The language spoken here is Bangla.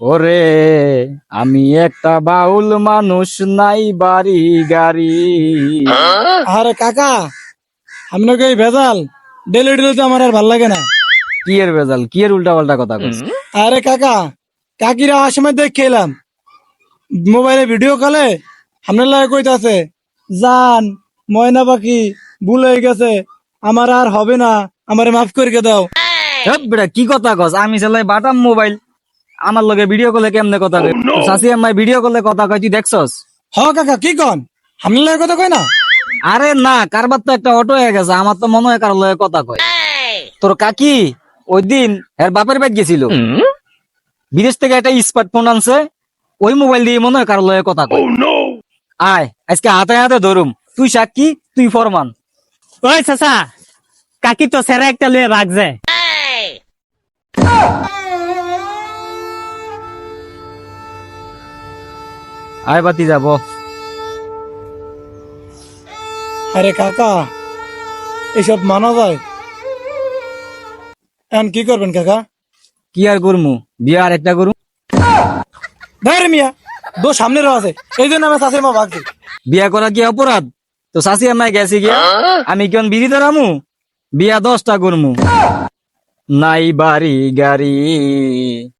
ওরে আমি একটা বাউল মানুষ, নাই বাড়ি গাড়ি। আরে কাকা, আপনাকে এই ভেজাল ডেলি ডেলি তো আমার আর ভাল লাগে না। কি এর বেজাল, কি এর উল্টা পাল্টা কথা কস? আরে কাকা, কাকিরা আসময় দেখে এলাম মোবাইলে ভিডিও কলে আপনার লাগে কইতাছে, জান ময়না পাখি ভুল হয়ে গেছে, আমার আর হবে না, আমারে মাফ করে দাও। হেৎ বেটা, কি কথা কস? আমি চালাই বাটাম মোবাইল, আমার লগে ভিডিও কলে কেমনে কথা কই? শাশি আম্মাই ভিডিও কলে কথা কয়, তুই দেখছস? হ কাকা, কি কন? আপনার লাগে কথা কয় না? আরে না, কারবার তো একটা অটো হয়ে গেছে, আমার তো মনে হয় কারোর লগে কথা কয়। তোর কাকি ওই দিন এর বাপের বাড়ি গেছিল, বিদেশ থেকে একটা স্মার্টফোন আনছে, ওই মোবাইল দিয়ে মনে হয় কারোর লগে কথা কয়। আয় আজকে হাতে হাতে ধরুম, তুই সাক্ষী তুই ফরমান। ওই চাচা, কাকি তো সেরা একটা লয়ে রাখছে। আয় বাতি যাব। আরে কাকা, এসব মানা যায়? এখন কি করবেন কাকা? কি আর করমু, বিয়া আর একটা করুম। ধরে মিয়া, দোষ সামনেরও আছে, এই জন্য আমার শাশুড়ি মা ভাগছে। বিয়া করা কি অপরাধ? তো শাশি আম্মাই গেছে গিয়া, আমি কেন বিড়ি ধরামু? বিয়া 10টা করমু, নাই বাড়ি গাড়ি।